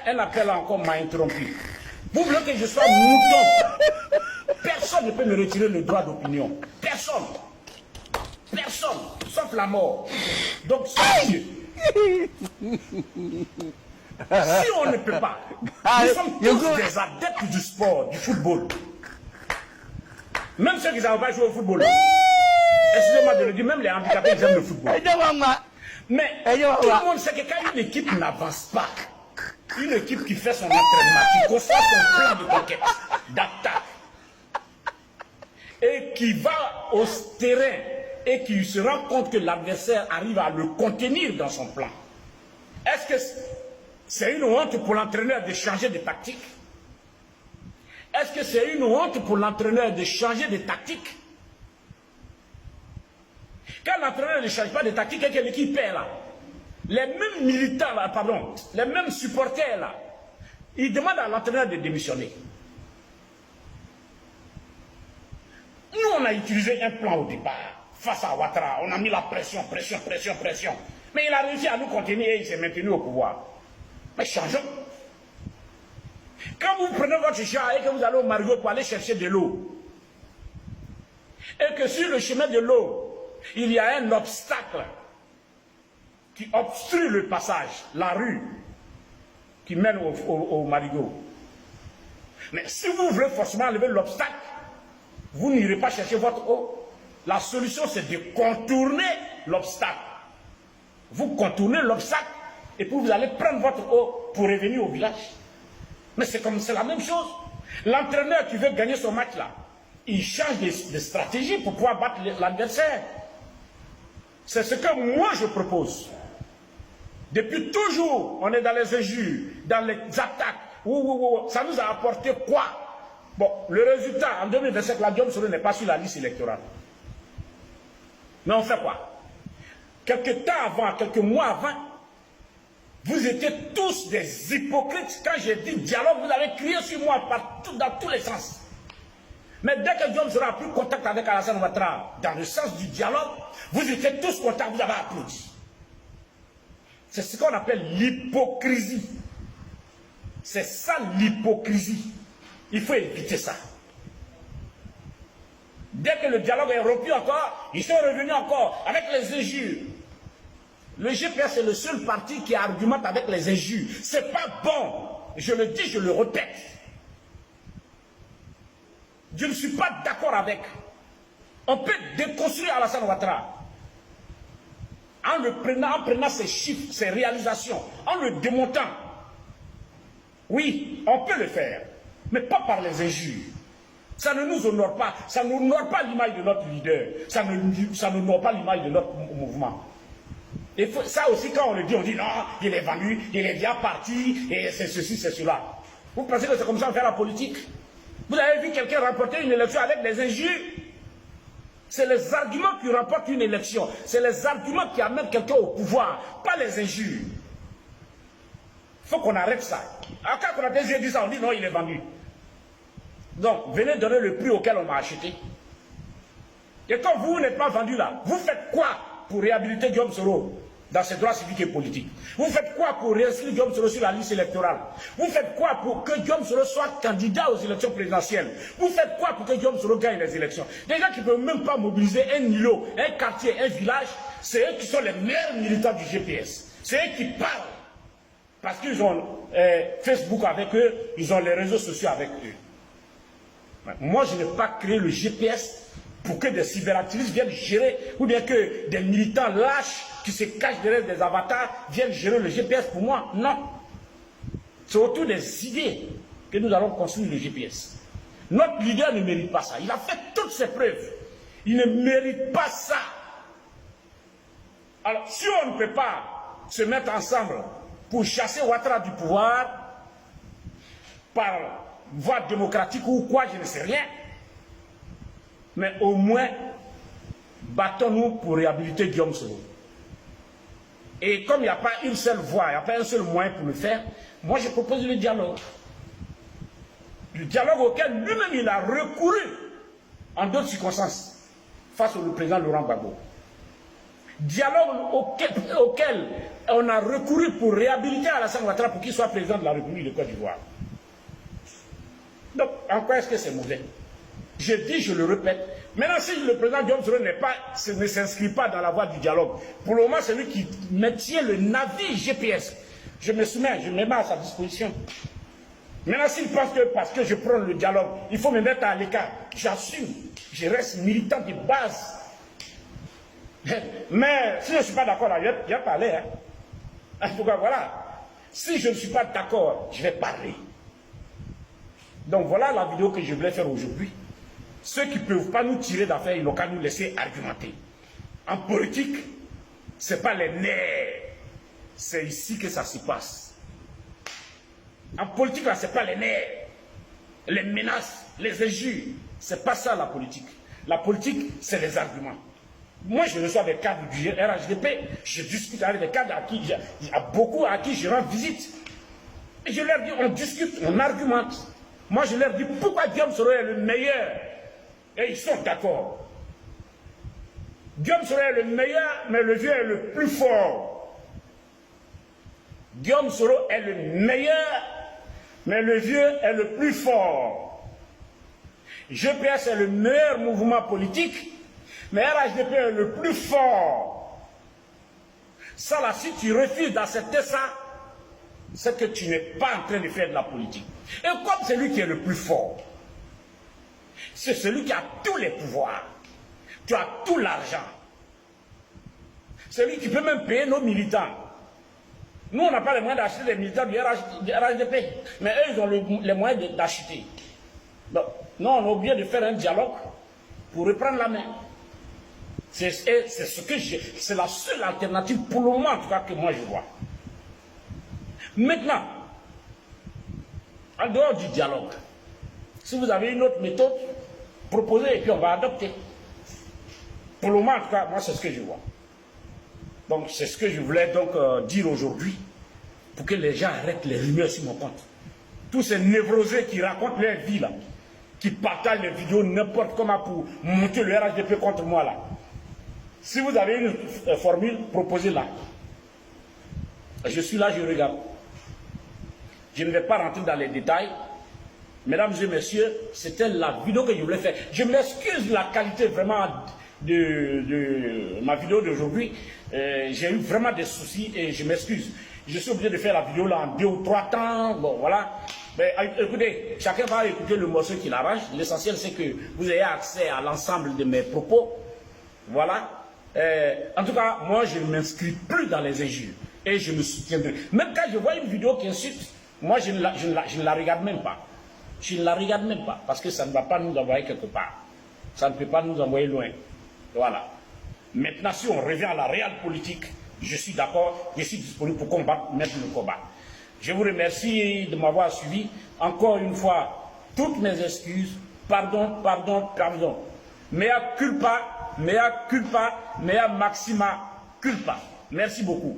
Un appel encore m'a interrompu. Vous voulez que je sois mouton? Personne ne peut me retirer le droit d'opinion. Personne. Personne. Sauf la mort. Donc, sachez. Si on ne peut pas, nous sommes tous des adeptes du sport, du football. Même ceux qui ne savent pas jouer au football. Excusez-moi de le dire, même les handicapés, ils aiment le football. Mais tout le monde sait que quand une équipe n'avance pas, une équipe qui fait son entraînement, qui conçoit son plan de conquête, d'attaque, et qui va au terrain et qui se rend compte que l'adversaire arrive à le contenir dans son plan, est-ce que c'est une honte pour l'entraîneur de changer de tactique? Est-ce que c'est une honte pour l'entraîneur de changer de tactique? Quand l'entraîneur ne change pas de tactique et que l'équipe est là, les mêmes militants là, pardon, les mêmes supporters là, ils demandent à l'entraîneur de démissionner. Nous, on a utilisé un plan au départ, face à Ouattara. On a mis la pression. Mais il a réussi à nous contenir et il s'est maintenu au pouvoir. Mais changeons. Quand vous prenez votre chat et que vous allez au Marigot pour aller chercher de l'eau, et que sur le chemin de l'eau, il y a un obstacle qui obstrue le passage, la rue qui mène au Marigot. Mais si vous voulez forcément enlever l'obstacle, vous n'irez pas chercher votre eau. La solution, c'est de contourner l'obstacle. Vous contournez l'obstacle et puis vous allez prendre votre eau pour revenir au village. Mais c'est la même chose. L'entraîneur qui veut gagner son match là, il change de stratégie pour pouvoir battre l'adversaire. C'est ce que moi je propose. Depuis toujours, on est dans les injures, dans les attaques. Ça nous a apporté quoi? Bon, le résultat, en 2027, la Guillaume Soro n'est pas sur la liste électorale. Mais on fait quoi? Quelques temps avant, quelques mois avant, vous étiez tous des hypocrites. Quand j'ai dit dialogue, vous avez crié sur moi partout, dans tous les sens. Mais dès que Guillaume Soro a pris contact avec Alassane Ouattara, dans le sens du dialogue, vous étiez tous contents, vous avez applaudi. C'est ce qu'on appelle l'hypocrisie. C'est ça l'hypocrisie. Il faut éviter ça. Dès que le dialogue est rompu encore, ils sont revenus encore avec les injures. Le GPS est le seul parti qui argumente avec les injures. C'est pas bon. Je le dis, je le répète. Je ne suis pas d'accord avec. On peut déconstruire Alassane Ouattara en prenant ses chiffres, ses réalisations, en le démontant. Oui, on peut le faire, mais pas par les injures. Ça ne nous honore pas, ça n'honore pas l'image de notre leader, ça n'honore pas l'image de notre mouvement. Et ça aussi, quand on le dit, on dit non, il est vendu, il est bien parti, et c'est ceci, c'est cela. Vous pensez que c'est comme ça qu'on fait la politique? Vous avez vu quelqu'un remporter une élection avec des injures? C'est les arguments qui remportent une élection, c'est les arguments qui amènent quelqu'un au pouvoir, pas les injures. Il faut qu'on arrête ça. Alors, quand on a déjà dit ça, on dit non, il est vendu. Donc, venez donner le prix auquel on m'a acheté. Et quand vous n'êtes pas vendu là, vous faites quoi pour réhabiliter Guillaume Soro dans ses droits civiques et politiques? Vous faites quoi pour réinscrire Guillaume Soro sur la liste électorale? Vous faites quoi pour que Guillaume Soro soit candidat aux élections présidentielles? Vous faites quoi pour que Guillaume Soro gagne les élections? Des gens qui ne peuvent même pas mobiliser un îlot, un quartier, un village, c'est eux qui sont les meilleurs militants du GPS. C'est eux qui parlent. Parce qu'ils ont Facebook avec eux, ils ont les réseaux sociaux avec eux. Moi, je n'ai pas créé le GPS pour que des cyberactivistes viennent gérer, ou bien que des militants lâches qui se cachent derrière des avatars viennent gérer le GPS pour moi. Non. C'est autour des idées que nous allons construire le GPS. Notre leader ne mérite pas ça. Il a fait toutes ses preuves. Il ne mérite pas ça. Alors, si on ne peut pas se mettre ensemble pour chasser Ouattara du pouvoir par voie démocratique ou quoi, je ne sais rien, mais au moins, battons-nous pour réhabiliter Guillaume Soro. Et comme il n'y a pas une seule voie, il n'y a pas un seul moyen pour le faire, moi je propose le dialogue. Le dialogue auquel lui-même il a recouru en d'autres circonstances face au président Laurent Gbagbo. Dialogue auquel on a recouru pour réhabiliter Alassane Ouattara pour qu'il soit président de la République de Côte d'Ivoire. Donc, en quoi est-ce que c'est mauvais? Je dis, je le répète. Maintenant, si le président Guillaume Soro ne s'inscrit pas dans la voie du dialogue, pour le moment, c'est lui qui tient le navire GPS. Je me soumets, je me mets à sa disposition. Maintenant, s'il pense que parce que je prends le dialogue, il faut me mettre à l'écart, j'assume. Je reste militant de base. Mais si je ne suis pas d'accord, il y a parlé. Hein. En tout cas, voilà. Si je ne suis pas d'accord, je vais parler. Donc voilà la vidéo que je voulais faire aujourd'hui. Ceux qui ne peuvent pas nous tirer d'affaire, ils n'ont qu'à nous laisser argumenter. En politique, ce n'est pas les nerfs. C'est ici que ça se passe. En politique, là, ce n'est pas les nerfs, les menaces, les injures. Ce n'est pas ça la politique. La politique, c'est les arguments. Moi, je reçois des cadres du RHDP, je discute avec des cadres beaucoup à qui je rends visite. Et je leur dis, on discute, on argumente. Moi, je leur dis, pourquoi Guillaume Soro est le meilleur? Et ils sont d'accord. Guillaume Soro est le meilleur, mais le vieux est le plus fort. Guillaume Soro est le meilleur, mais le vieux est le plus fort. GPS est le meilleur mouvement politique, mais RHDP est le plus fort. Ça là, si tu refuses d'accepter ça, c'est que tu n'es pas en train de faire de la politique. Et comme c'est lui qui est le plus fort, c'est celui qui a tous les pouvoirs, tu as tout l'argent, c'est lui qui peut même payer nos militants. Nous, on n'a pas les moyens d'acheter les militants du RHDP, mais eux, ils ont les moyens d'acheter. Donc, nous, on a oublié de faire un dialogue pour reprendre la main. C'est la seule alternative pour le moment, en tout cas, que moi je vois. Maintenant, en dehors du dialogue, si vous avez une autre méthode, proposez et puis on va adopter. Pour le moment, en tout cas, moi, c'est ce que je vois. Donc, c'est ce que je voulais donc dire aujourd'hui, pour que les gens arrêtent les rumeurs sur mon compte. Tous ces névrosés qui racontent leur vie, là, qui partagent les vidéos n'importe comment pour monter le RHDP contre moi, là. Si vous avez une formule, proposez-la. Je suis là, je regarde. Je ne vais pas rentrer dans les détails. Mesdames et messieurs, c'était la vidéo que je voulais faire. Je m'excuse de la qualité vraiment de ma vidéo d'aujourd'hui. J'ai eu vraiment des soucis et je m'excuse. Je suis obligé de faire la vidéo là en 2 ou 3 temps. Bon, voilà. Mais écoutez, chacun va écouter le morceau qui l'arrange. L'essentiel, c'est que vous ayez accès à l'ensemble de mes propos. Voilà. En tout cas, moi, je ne m'inscris plus dans les injures. Et je me soutiendrai. Même quand je vois une vidéo qui insulte, moi, je ne la regarde même pas. Je ne la regarde même pas. Parce que ça ne va pas nous envoyer quelque part. Ça ne peut pas nous envoyer loin. Voilà. Maintenant, si on revient à la réelle politique, je suis d'accord, je suis disponible pour combattre, mettre le combat. Je vous remercie de m'avoir suivi. Encore une fois, toutes mes excuses. Pardon, pardon, pardon. Mea culpa, mea culpa, mea maxima culpa. Merci beaucoup.